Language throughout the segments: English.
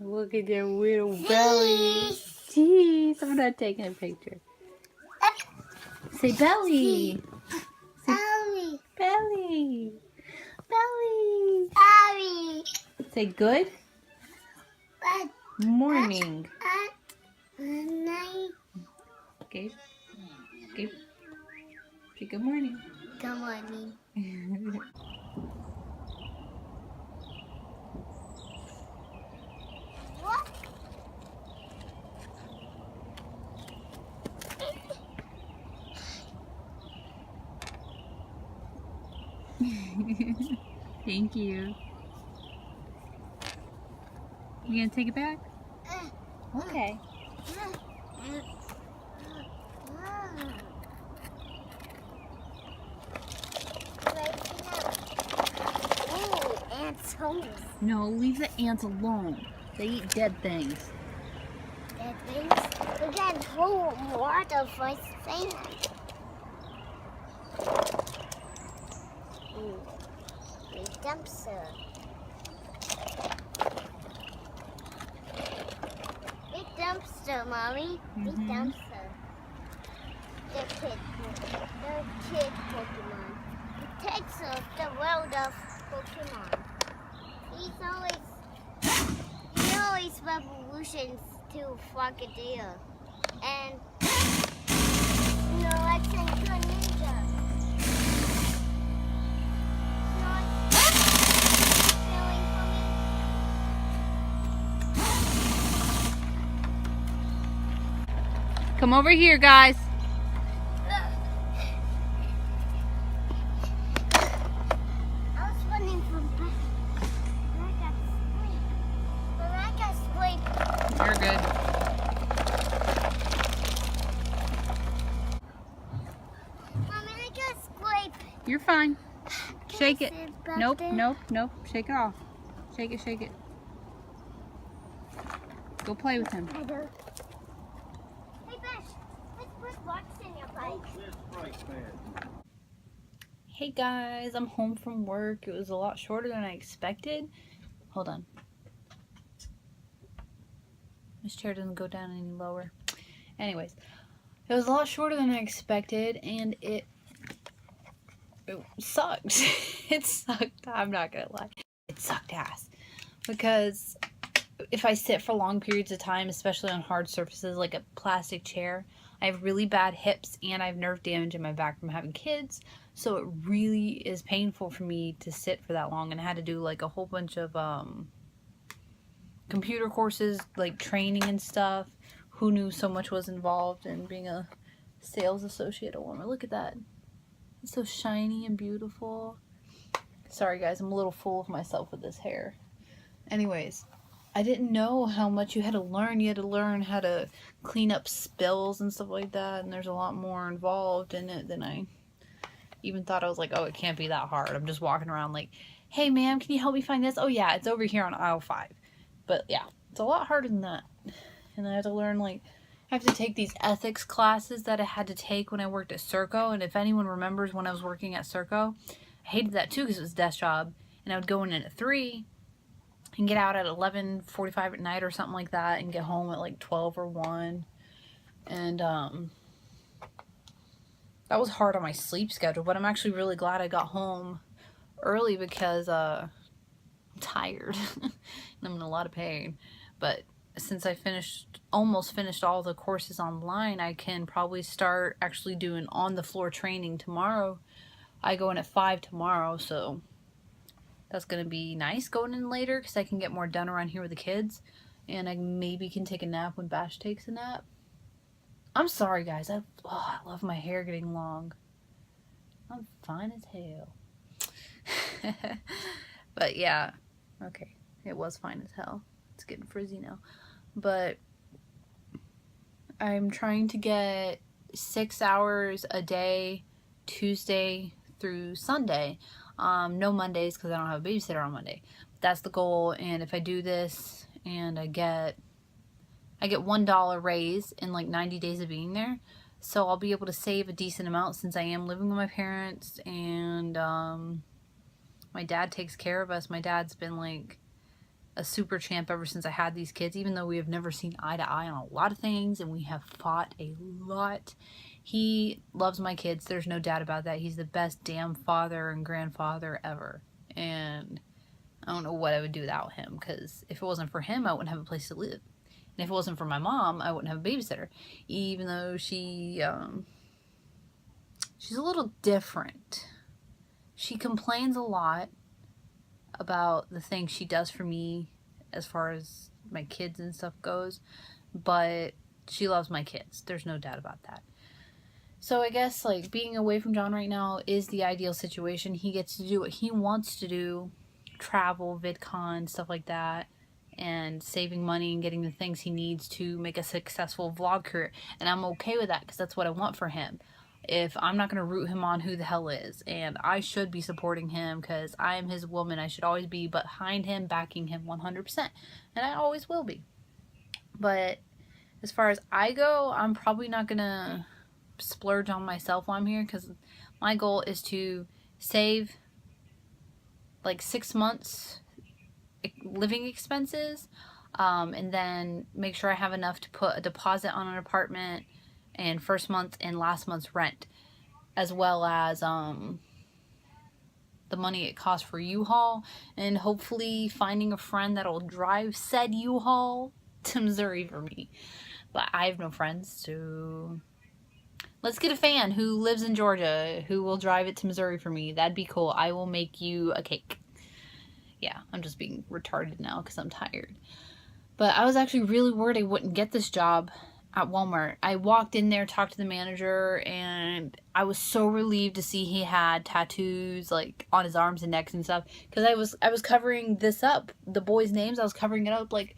Look at their little belly. Jeez, I'm not taking a picture. Say belly. Belly. Belly. Belly. Belly. Say good morning. Night. Okay. Okay. Say good morning. Good morning. What? Thank you. You gonna take it back? Okay. Ooh, ants' homes. No, leave the ants alone. They eat dead things. That things. We got whole water for sand. Ooh, a dumpster. Big dumpster, Mommy. Big dumpster. The kid Pokemon. It takes of the world of Pokemon. He always revolutions to Frogadier. And Snorlax and Greninja. Snorlax feeling for me. Come over here, guys. I was running from back. But I got sleep. You're good. Mommy, I got sleep. You're fine. Shake Can I it. sit back Nope, there? nope, nope. Shake it off. Shake it, shake it. Go play with him. I do. Hey, Bash, let's put rocks in your bike. Hey guys, I'm home from work. It was a lot shorter than I expected. Hold on. This chair doesn't go down any lower. Anyways, it was a lot shorter than I expected, and it sucked. It sucked. I'm not gonna lie. It sucked ass. Because if I sit for long periods of time, especially on hard surfaces like a plastic chair, I have really bad hips and I have nerve damage in my back from having kids. So it really is painful for me to sit for that long, and I had to do like a whole bunch of computer courses, like training and stuff. Who knew so much was involved in being a sales associate at Walmart? Look at that. It's so shiny and beautiful. Sorry guys, I'm a little full of myself with this hair. Anyways, I didn't know how much you had to learn. You had to learn how to clean up spills and stuff like that, and there's a lot more involved in it than I even thought. I was like, oh, it can't be that hard. I'm just walking around like, hey ma'am, can you help me find this? Oh yeah, it's over here on aisle 5. But yeah, it's a lot harder than that. And I had to learn, like, I have to take these ethics classes that I had to take when I worked at Serco. And if anyone remembers when I was working at Serco, I hated that too because it was a desk job. And I would go in at 3 and get out at 11:45 at night or something like that, and get home at like 12 or 1. And that was hard on my sleep schedule. But I'm actually really glad I got home early because I'm tired and I'm in a lot of pain. But since I almost finished all the courses online, I can probably start actually doing on the floor training tomorrow. I go in at 5 tomorrow, so that's gonna be nice going in later because I can get more done around here with the kids, and I maybe can take a nap when Bash takes a nap. I'm sorry guys, I love my hair getting long. I'm fine as hell. But yeah, okay, it was fine as hell. It's getting frizzy now. But I'm trying to get 6 hours a day, Tuesday through Sunday. No Mondays because I don't have a babysitter on Monday. That's the goal. And if I do this and I get $1 raise in like 90 days of being there, so I'll be able to save a decent amount since I am living with my parents, and my dad takes care of us. My dad's been like a super champ ever since I had these kids, even though we have never seen eye to eye on a lot of things and we have fought a lot. He loves my kids. There's no doubt about that. He's the best damn father and grandfather ever. And I don't know what I would do without him, because if it wasn't for him, I wouldn't have a place to live. And if it wasn't for my mom, I wouldn't have a babysitter. Even though she's a little different. She complains a lot about the things she does for me as far as my kids and stuff goes, but she loves my kids. There's no doubt about that. So I guess like being away from John right now is the ideal situation. He gets to do what he wants to do, travel, VidCon, stuff like that, and saving money and getting the things he needs to make a successful vlog career. And I'm okay with that because that's what I want for him. If I'm not going to root him on, who the hell is? And I should be supporting him because I am his woman. I should always be behind him, backing him 100%. And I always will be. But as far as I go, I'm probably not going to splurge on myself while I'm here, because my goal is to save like 6 months living expenses, and then make sure I have enough to put a deposit on an apartment and first month and last month's rent, as well as the money it costs for U-Haul, and hopefully finding a friend that'll drive said U-Haul to Missouri for me. But I have no friends, so let's get a fan who lives in Georgia who will drive it to Missouri for me. That'd be cool. I will make you a cake. Yeah, I'm just being retarded now because I'm tired. But I was actually really worried I wouldn't get this job at Walmart. I walked in there, talked to the manager, and I was so relieved to see he had tattoos like on his arms and necks and stuff, because I was covering this up, the boys' names. I was covering it up like,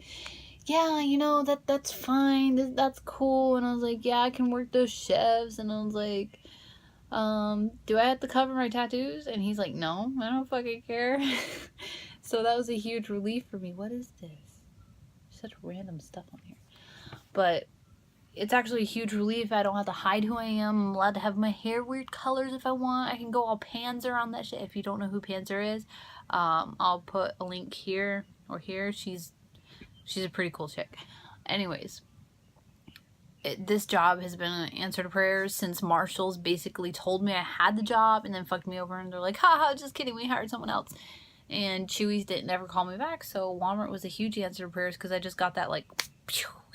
yeah, you know, that's fine, that's cool. And I was like, yeah, I can work those chefs. And I was like, do I have to cover my tattoos? And he's like, no, I don't fucking care. So that was a huge relief for me. What is this? Such random stuff on here. But it's actually a huge relief. I don't have to hide who I am. I'm allowed to have my hair weird colors if I want. I can go all Panzer on that shit. If you don't know who Panzer is, I'll put a link here or here. She's a pretty cool chick. Anyways, this job has been an answer to prayers since Marshall's basically told me I had the job and then fucked me over, and they're like, haha, just kidding, we hired someone else. And Chewy's didn't ever call me back, so Walmart was a huge answer to prayers because I just got that, like,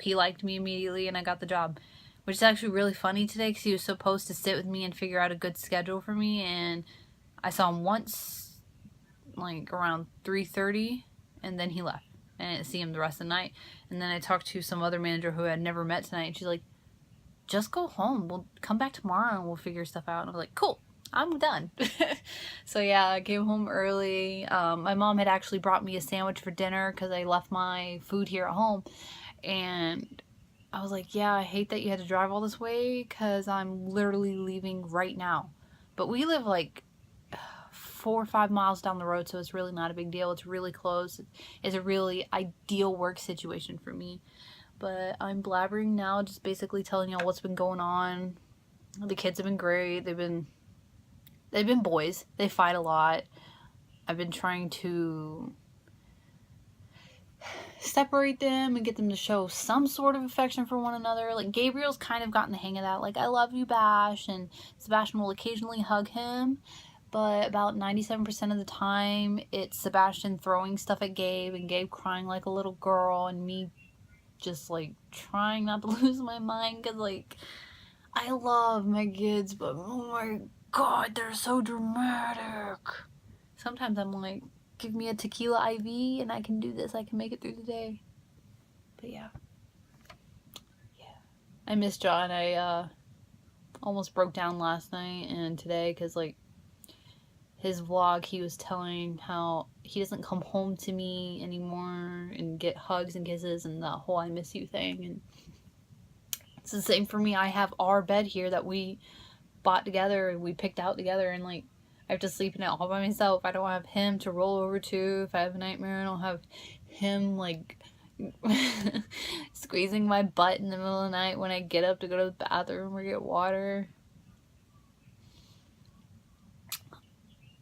he liked me immediately and I got the job. Which is actually really funny today because he was supposed to sit with me and figure out a good schedule for me, and I saw him once, like around 3:30, and then he left. And I didn't see him the rest of the night. And then I talked to some other manager who I had never met tonight, and she's like, just go home. We'll come back tomorrow and we'll figure stuff out. And I was like, cool, I'm done. So yeah, I came home early. My mom had actually brought me a sandwich for dinner because I left my food here at home. And I was like, yeah, I hate that you had to drive all this way because I'm literally leaving right now. But we live like 4 or 5 miles down the road, so it's really not a big deal. It's really close. It's a really ideal work situation for me. But I'm blabbering now, just basically telling y'all what's been going on. The kids have been great. They've been boys. They fight a lot. I've been trying to separate them and get them to show some sort of affection for one another. Like, Gabriel's kind of gotten the hang of that. Like, I love you, Bash, and Sebastian will occasionally hug him. But about 97% of the time, it's Sebastian throwing stuff at Gabe and Gabe crying like a little girl, and me just like trying not to lose my mind because, like, I love my kids, but oh my god, they're so dramatic. Sometimes I'm like, give me a tequila IV and I can do this. I can make it through the day. But yeah. I miss John. I almost broke down last night and today because, like, his vlog, he was telling how he doesn't come home to me anymore and get hugs and kisses and the whole I miss you thing. And it's the same for me. I have our bed here that we bought together and we picked out together, and like, I have to sleep in it all by myself. I don't have him to roll over to. If I have a nightmare, I don't have him like squeezing my butt in the middle of the night when I get up to go to the bathroom or get water.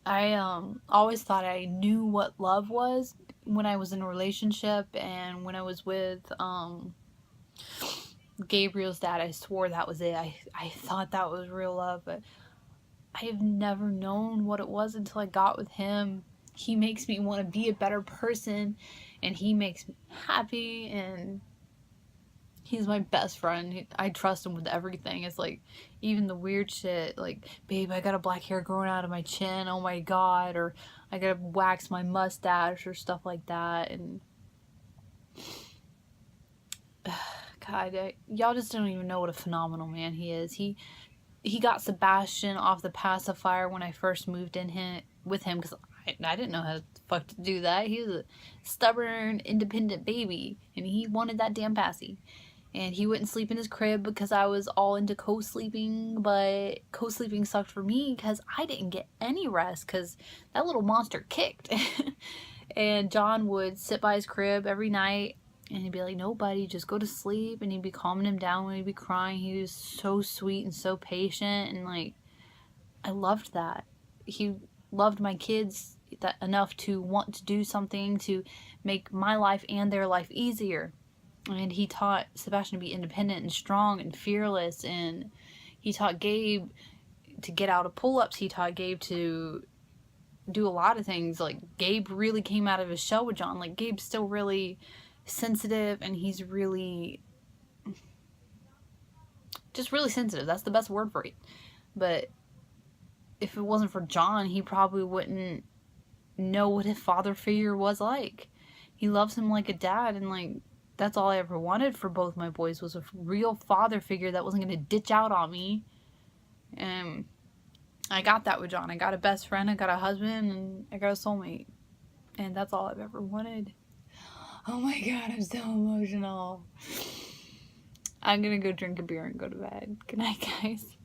I always thought I knew what love was when I was in a relationship and when I was with Gabriel's dad, I swore that was it. I thought that was real love, but I have never known what it was until I got with him. He makes me want to be a better person, and he makes me happy, and he's my best friend. I trust him with everything. It's like, even the weird shit, like, babe, I got a black hair growing out of my chin, oh my god, or I gotta wax my mustache, or stuff like that, and God, y'all just don't even know what a phenomenal man he is. He got Sebastian off the pacifier when I first moved in with him, because I didn't know how the fuck to do that. He was a stubborn, independent baby, and he wanted that damn passy. And he wouldn't sleep in his crib because I was all into co-sleeping, but co-sleeping sucked for me because I didn't get any rest because that little monster kicked. And John would sit by his crib every night, and he'd be like, no, buddy, just go to sleep. And he'd be calming him down when he'd be crying. He was so sweet and so patient. And, like, I loved that. He loved my kids enough to want to do something to make my life and their life easier. And he taught Sebastian to be independent and strong and fearless. And he taught Gabe to get out of pull-ups. He taught Gabe to do a lot of things. Like, Gabe really came out of his shell with John. Like, Gabe's still really sensitive, and he's really just really sensitive. That's the best word for it. But if it wasn't for John, he probably wouldn't know what his father figure was like. He loves him like a dad, and, like, that's all I ever wanted for both my boys, was a real father figure that wasn't going to ditch out on me. And I got that with John. I got a best friend, I got a husband, and I got a soulmate. And that's all I've ever wanted. Oh my god, I'm so emotional. I'm gonna go drink a beer and go to bed. Good night, guys.